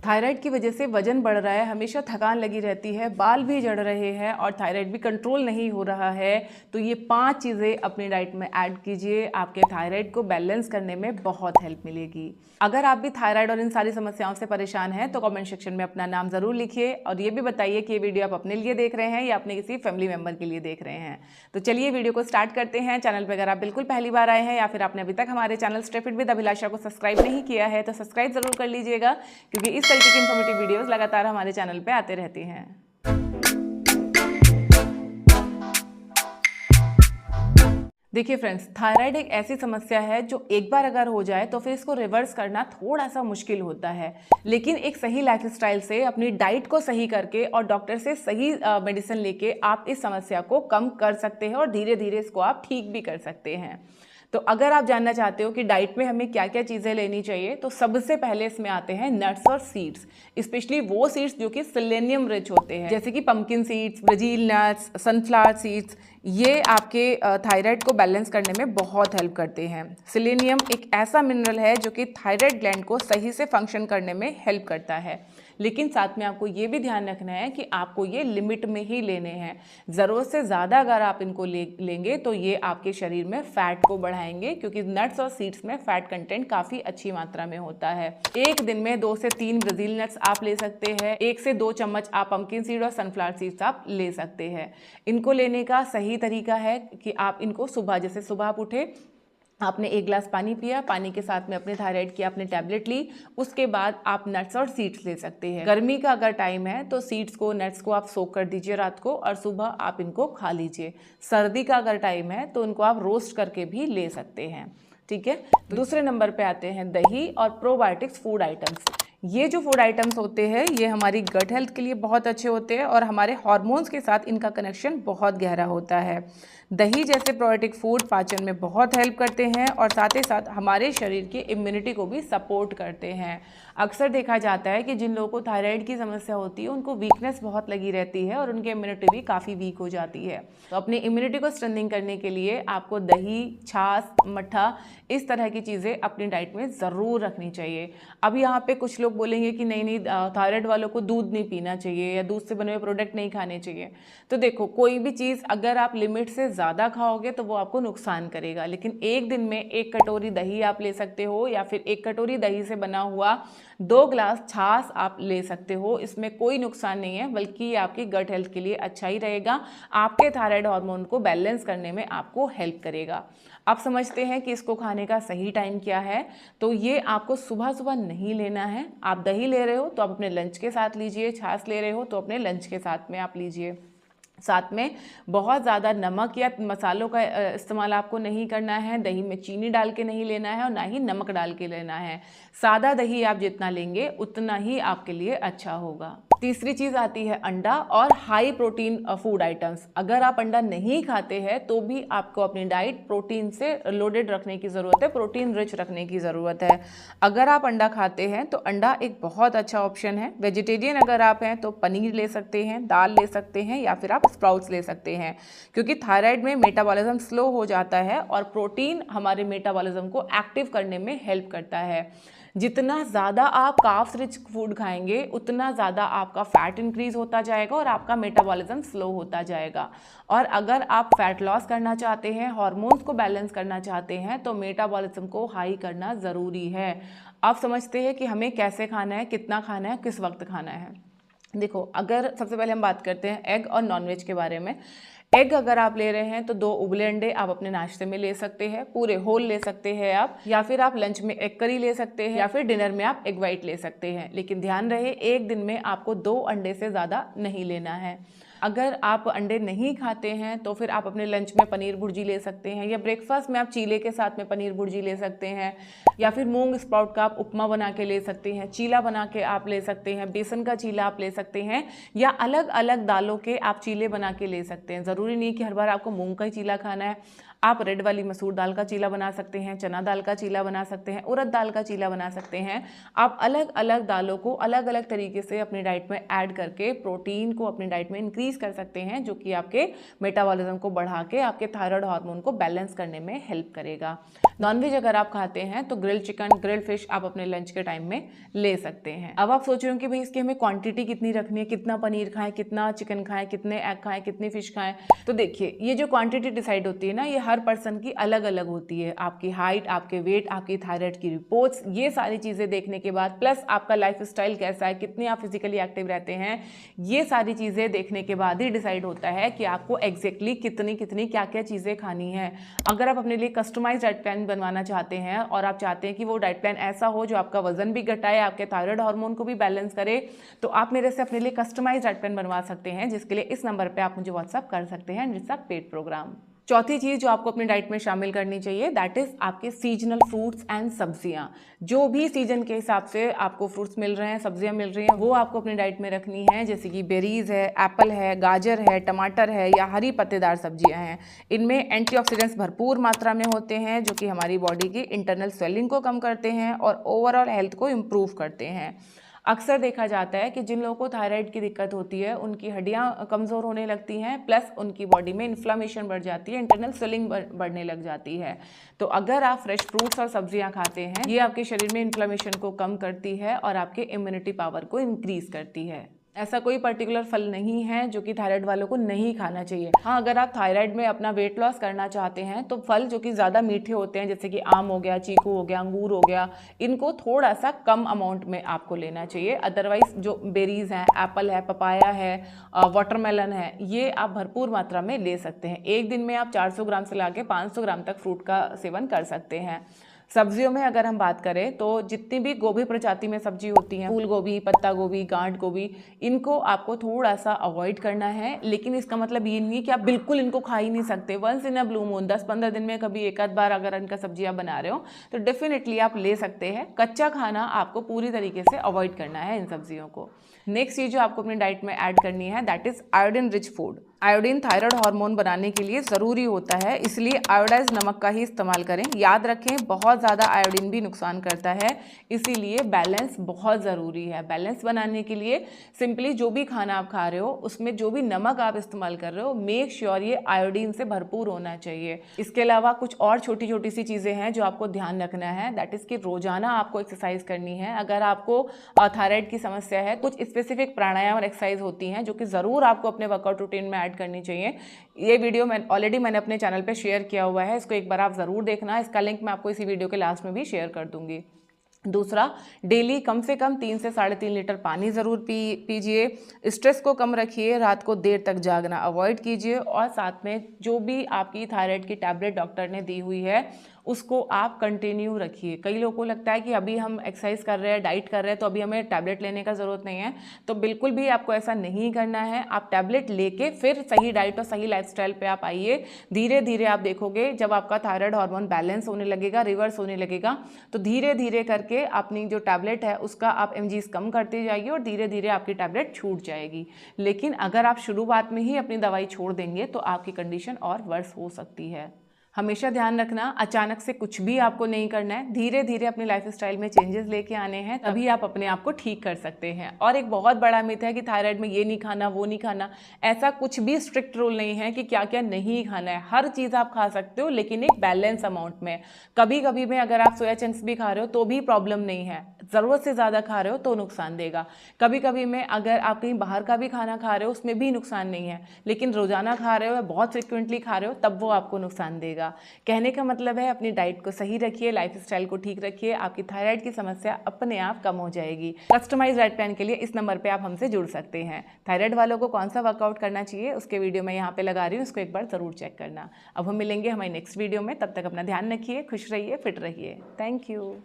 Thyroid की वजह से वजन बढ़ रहा है, हमेशा थकान लगी रहती है, बाल भी झड़ रहे हैं और थायराइड भी कंट्रोल नहीं हो रहा है, तो ये 5 चीज़ें अपनी डाइट में ऐड कीजिए, आपके थायराइड को बैलेंस करने में बहुत हेल्प मिलेगी। अगर आप भी थायराइड और इन सारी समस्याओं से परेशान हैं तो कमेंट सेक्शन में अपना नाम ज़रूर लिखिए और ये भी बताइए कि ये वीडियो आप अपने लिए देख रहे हैं या अपने किसी फैमिली मेम्बर के लिए देख रहे हैं। तो चलिए वीडियो को स्टार्ट करते हैं। चैनल पर अगर आप बिल्कुल पहली बार आए हैं या फिर आपने अभी तक हमारे चैनल स्टे फिट विद अभिलाषा को सब्सक्राइब नहीं किया है तो सब्सक्राइब जरूर कर लीजिएगा, क्योंकि इस तरीके की इन्फॉर्मेटिव वीडियोस लगातार हमारे चैनल पे आते रहती हैं। देखिए फ्रेंड्स, थायराइड एक ऐसी समस्या है जो एक बार अगर हो जाए तो फिर इसको रिवर्स करना थोड़ा सा मुश्किल होता है, लेकिन एक सही लाइफस्टाइल से, अपनी डाइट को सही करके और डॉक्टर से सही मेडिसिन लेके आप इस समस्या को कम कर सकते हैं और धीरे धीरे इसको आप ठीक भी कर सकते हैं। तो अगर आप जानना चाहते हो कि डाइट में हमें क्या क्या चीज़ें लेनी चाहिए, तो सबसे पहले इसमें आते हैं नट्स और सीड्स, स्पेशली वो सीड्स जो कि सेलेनियम रिच होते हैं, जैसे कि pumpkin seeds, Brazil nuts, sunflower seeds. ये आपके थायराइड को बैलेंस करने में बहुत हेल्प करते हैं। सेलेनियम एक ऐसा मिनरल है जो कि थायराइड ग्लैंड को सही से फंक्शन करने में हेल्प करता है, लेकिन साथ में आपको ये भी ध्यान रखना है कि आपको ये लिमिट में ही लेने हैं। ज़रूरत से ज़्यादा अगर आप इनको लेंगे तो ये आपके शरीर में फैट को बढ़ाएंगे, क्योंकि नट्स और सीड्स में फैट कंटेंट काफ़ी अच्छी मात्रा में होता है। एक दिन में 2 से 3 ब्राज़ील नट्स आप ले सकते हैं, 1 से 2 चम्मच आप पंपकिन सीड और सनफ्लावर सीड्स आप ले सकते हैं। इनको लेने का सही तरीका है कि आप इनको सुबह, जैसे सुबह आप उठे, आपने 1 गिलास पानी पिया, पानी के साथ में अपने थायराइड की आपने टैबलेट ली, उसके बाद आप नट्स और सीड्स ले सकते हैं। गर्मी का अगर टाइम है तो सीड्स को, नट्स को आप सोक कर दीजिए रात को और सुबह आप इनको खा लीजिए। सर्दी का अगर टाइम है तो इनको आप रोस्ट करके भी ले सकते हैं। ठीक है। दूसरे नंबर पे आते हैं दही और प्रोबायोटिक्स फूड आइटम्स। ये जो फूड आइटम्स होते हैं ये हमारी गट हेल्थ के लिए बहुत अच्छे होते हैं और हमारे हार्मोन्स के साथ इनका कनेक्शन बहुत गहरा होता है। दही जैसे प्रोबायोटिक फूड पाचन में बहुत हेल्प करते हैं और साथ ही साथ हमारे शरीर की इम्यूनिटी को भी सपोर्ट करते हैं। अक्सर देखा जाता है कि जिन लोगों को थायराइड की समस्या होती है उनको वीकनेस बहुत लगी रहती है और उनकी इम्यूनिटी भी काफ़ी वीक हो जाती है। तो अपनी इम्यूनिटी को स्ट्रेंथनिंग करने के लिए आपको दही, छाछ, मट्ठा, इस तरह की चीज़ें अपनी डाइट में ज़रूर रखनी चाहिए। अब यहाँ पे कुछ लोग बोलेंगे कि नहीं थायराइड वालों को दूध नहीं पीना चाहिए या दूध से बने हुए प्रोडक्ट नहीं खाने चाहिए। तो देखो, कोई भी चीज़ अगर आप लिमिट से ज़्यादा खाओगे तो वो आपको नुकसान करेगा, लेकिन एक दिन में 1 कटोरी दही आप ले सकते हो या फिर 1 कटोरी दही से बना हुआ 2 गिलास छाछ आप ले सकते हो। इसमें कोई नुकसान नहीं है, बल्कि ये आपकी गट हेल्थ के लिए अच्छा ही रहेगा, आपके थायराइड हार्मोन को बैलेंस करने में आपको हेल्प करेगा। आप समझते हैं कि इसको खाने का सही टाइम क्या है। तो ये आपको सुबह सुबह नहीं लेना है। आप दही ले रहे हो तो आप अपने लंच के साथ लीजिए, छाछ ले रहे हो तो अपने लंच के साथ में आप लीजिए। साथ में बहुत ज़्यादा नमक या मसालों का इस्तेमाल आपको नहीं करना है। दही में चीनी डाल के नहीं लेना है और ना ही नमक डाल के लेना है। सादा दही आप जितना लेंगे उतना ही आपके लिए अच्छा होगा। तीसरी चीज़ आती है अंडा और हाई प्रोटीन फूड आइटम्स। अगर आप अंडा नहीं खाते हैं तो भी आपको अपनी डाइट प्रोटीन से लोडेड रखने की ज़रूरत है, प्रोटीन रिच रखने की ज़रूरत है। अगर आप अंडा खाते हैं तो अंडा एक बहुत अच्छा ऑप्शन है। वेजिटेरियन अगर आप हैं तो पनीर ले सकते हैं, दाल ले सकते हैं या फिर आप स्प्राउट्स ले सकते हैं, क्योंकि थायराइड में मेटाबॉलिज्म स्लो हो जाता है और प्रोटीन हमारे मेटाबॉलिज्म को एक्टिव करने में हेल्प करता है। जितना ज़्यादा आप कार्ब्स रिच फूड खाएंगे उतना ज़्यादा आपका फैट इंक्रीज होता जाएगा और आपका मेटाबॉलिज्म स्लो होता जाएगा। और अगर आप फैट लॉस करना चाहते हैं, हार्मोन्स को बैलेंस करना चाहते हैं, तो मेटाबॉलिज्म को हाई करना ज़रूरी है। आप समझते हैं कि हमें कैसे खाना है, कितना खाना है, किस वक्त खाना है। देखो, अगर सबसे पहले हम बात करते हैं एग और नॉनवेज के बारे में। एग अगर आप ले रहे हैं तो 2 उबले अंडे आप अपने नाश्ते में ले सकते हैं, पूरे होल ले सकते हैं आप, या फिर आप लंच में एग करी ले सकते हैं या फिर डिनर में आप एग वाइट ले सकते हैं। लेकिन ध्यान रहे, एक दिन में आपको 2 अंडे से ज़्यादा नहीं लेना है। अगर आप अंडे नहीं खाते हैं तो फिर आप अपने लंच में पनीर भुर्जी ले सकते हैं या ब्रेकफास्ट में आप चीले के साथ में पनीर भुर्जी ले सकते हैं, या फिर मूंग स्प्राउट का आप उपमा बना के ले सकते हैं, चीला बना के आप ले सकते हैं, बेसन का चीला आप ले सकते हैं, या अलग अलग दालों के आप चीले बना के ले सकते हैं। ज़रूरी नहीं कि हर बार आपको मूंग का ही चीला खाना है। आप रेड वाली मसूर दाल का चीला बना सकते हैं, चना दाल का चीला बना सकते हैं, उड़द दाल का चीला बना सकते हैं। आप अलग अलग दालों को अलग अलग तरीके से अपनी डाइट में ऐड करके प्रोटीन को अपनी डाइट में इंक्रीज कर सकते हैं, जो कि आपके मेटाबॉलिज्म को बढ़ा के आपके थायराइड हार्मोन को बैलेंस करने में हेल्प करेगा। नॉनवेज अगर आप खाते हैं तो ग्रिल्ड चिकन, ग्रिल्ड फिश आप अपने लंच के टाइम में ले सकते हैं। अब आप सोच रहे हो कि भाई इसकी हमें क्वांटिटी कितनी रखनी है, कितना पनीर खाएं, कितना चिकन खाएं, कितने एग खाएं, कितनी फिश खाएं। तो देखिए, ये जो क्वांटिटी डिसाइड होती है ना, ये हर पर्सन की अलग अलग होती है। आपकी हाइट, आपके वेट, आपकी थायराइड की रिपोर्ट्स, ये सारी चीज़ें देखने के बाद, प्लस आपका लाइफ स्टाइल कैसा है, कितने आप फिजिकली एक्टिव रहते हैं, ये सारी चीज़ें देखने के बाद ही डिसाइड होता है कि आपको एग्जैक्टली कितनी कितनी क्या क्या चीज़ें खानी है। अगर आप अपने लिए कस्टमाइज डाइट प्लान बनवाना चाहते हैं और आप चाहते हैं कि वो डाइट प्लान ऐसा हो जो आपका वजन भी घटाए, आपके थायराइड हार्मोन को भी बैलेंस करे, तो आप मेरे से अपने लिए कस्टमाइज डाइट प्लान बनवा सकते हैं, जिसके लिए इस नंबर पे आप मुझे व्हाट्सअप कर सकते हैं, जिसका पेड प्रोग्राम। चौथी चीज़ जो आपको अपनी डाइट में शामिल करनी चाहिए, दैट इज़ आपके सीजनल फ्रूट्स एंड सब्जियां। जो भी सीजन के हिसाब से आपको फ्रूट्स मिल रहे हैं, सब्जियां मिल रही हैं, वो आपको अपनी डाइट में रखनी है। जैसे कि बेरीज है, एप्पल है, गाजर है, टमाटर है, या हरी पत्तेदार सब्जियां हैं। इनमें एंटीऑक्सीडेंट्स भरपूर मात्रा में होते हैं, जो कि हमारी बॉडी की इंटरनल स्वेलिंग को कम करते हैं और ओवरऑल हेल्थ को इम्प्रूव करते हैं। अक्सर देखा जाता है कि जिन लोगों को थायराइड की दिक्कत होती है, उनकी हड्डियां कमज़ोर होने लगती हैं, प्लस उनकी बॉडी में इन्फ्लामेशन बढ़ जाती है, इंटरनल स्वेलिंग बढ़ने लग जाती है। तो अगर आप फ्रेश फ्रूट्स और सब्जियां खाते हैं, ये आपके शरीर में इन्फ्लामेशन को कम करती है और आपके इम्यूनिटी पावर को इंक्रीज करती है। ऐसा कोई पर्टिकुलर फल नहीं है जो कि थायराइड वालों को नहीं खाना चाहिए। हाँ, अगर आप थायराइड में अपना वेट लॉस करना चाहते हैं तो फल जो कि ज़्यादा मीठे होते हैं, जैसे कि आम हो गया, चीकू हो गया, अंगूर हो गया, इनको थोड़ा सा कम अमाउंट में आपको लेना चाहिए। अदरवाइज जो बेरीज हैं, एप्पल है, पपाया है, वाटरमेलन है, ये आप भरपूर मात्रा में ले सकते हैं। एक दिन में आप 400 ग्राम से लाके 500 ग्राम तक फ्रूट का सेवन कर सकते हैं। सब्जियों में अगर हम बात करें तो जितनी भी गोभी प्रजाति में सब्जी होती हैं, फूल गोभी, पत्ता गोभी, गांठ गोभी, इनको आपको थोड़ा सा अवॉइड करना है। लेकिन इसका मतलब ये नहीं कि आप बिल्कुल इनको खा ही नहीं सकते। Once in a blue moon, 10-15 दिन में कभी एक आध बार अगर इनका सब्जी आप बना रहे हो तो डेफिनेटली आप ले सकते हैं। कच्चा खाना आपको पूरी तरीके से अवॉइड करना है इन सब्जियों को। नेक्स्ट चीज़ जो आपको अपनी डाइट में ऐड करनी है, that is iodine rich food. Iodine thyroid hormone बनाने के लिए ज़रूरी होता है, इसलिए आयोडाइज नमक का ही इस्तेमाल करें। याद रखें, बहुत ज़्यादा आयोडीन भी नुकसान करता है, इसीलिए बैलेंस बहुत ज़रूरी है। बैलेंस बनाने के लिए सिंपली जो भी खाना आप खा रहे हो, उसमें जो भी नमक आप इस्तेमाल कर रहे हो, मेक श्योर ये आयोडीन से भरपूर होना चाहिए। इसके अलावा कुछ और छोटी छोटी सी चीज़ें हैं जो आपको ध्यान रखना है, दैट इज़ कि रोज़ाना आपको एक्सरसाइज करनी है। अगर आपको थायराइड की समस्या है, कुछ स्पेसिफिक प्राणायाम और एक्सरसाइज होती हैं जो कि ज़रूर आपको अपने वर्कआउट रूटीन में ऐड करनी चाहिए। ये वीडियो मैंने अपने चैनल पे शेयर किया हुआ है, इसको एक बार आप ज़रूर देखना। इसका लिंक मैं आपको इसी वीडियो के लास्ट में भी शेयर कर दूंगी। दूसरा, डेली कम से कम 3 से 3.5 लीटर पानी ज़रूर पीजिए। स्ट्रेस को कम रखिए, रात को देर तक जागना अवॉइड कीजिए, और साथ में जो भी आपकी थायराइड की टैबलेट डॉक्टर ने दी हुई है उसको आप कंटिन्यू रखिए। कई लोगों को लगता है कि अभी हम एक्सरसाइज कर रहे हैं, डाइट कर रहे हैं, तो अभी हमें टैबलेट लेने का ज़रूरत नहीं है। तो बिल्कुल भी आपको ऐसा नहीं करना है। आप टैबलेट लेके फिर सही डाइट और सही लाइफस्टाइल पे आप आइए। धीरे धीरे आप देखोगे जब आपका थायराइड हार्मोन बैलेंस होने लगेगा, रिवर्स होने लगेगा, तो धीरे धीरे करके अपनी जो टैबलेट है उसका आप mgs कम करते जाइए और धीरे धीरे आपकी टैबलेट छूट जाएगी। लेकिन अगर आप शुरुआत में ही अपनी दवाई छोड़ देंगे तो आपकी कंडीशन और वर्स हो सकती है। हमेशा ध्यान रखना, अचानक से कुछ भी आपको नहीं करना है। धीरे धीरे अपने लाइफस्टाइल में चेंजेस लेके आने हैं, तभी आप अपने आप को ठीक कर सकते हैं। और एक बहुत बड़ा मिथ है कि थायराइड में ये नहीं खाना, वो नहीं खाना। ऐसा कुछ भी स्ट्रिक्ट रूल नहीं है कि क्या क्या नहीं खाना है। हर चीज़ आप खा सकते हो, लेकिन एक बैलेंस अमाउंट में। कभी कभी में अगर आप सोया चंक्स भी खा रहे हो तो भी प्रॉब्लम नहीं है। ज़रूरत से ज़्यादा खा रहे हो तो नुकसान देगा। कभी कभी में अगर आप कहीं बाहर का भी खाना खा रहे हो उसमें भी नुकसान नहीं है, लेकिन रोज़ाना खा रहे हो या बहुत फ्रिक्वेंटली खा रहे हो तब वो आपको नुकसान देगा। कहने का मतलब है, अपनी डाइट को सही रखिए, लाइफस्टाइल को ठीक रखिए, आपकी थायराइड की समस्या अपने आप कम हो जाएगी। कस्टमाइज डाइट प्लान के लिए इस नंबर पे आप हमसे जुड़ सकते हैं। थायराइड वालों को कौन सा वर्कआउट करना चाहिए उसके वीडियो मैं यहाँ पे लगा रही हूँ, उसको एक बार ज़रूर चेक करना। अब हम मिलेंगे हमारी नेक्स्ट वीडियो में, तब तक अपना ध्यान रखिए, खुश रहिए, फिट रहिए। Thank you.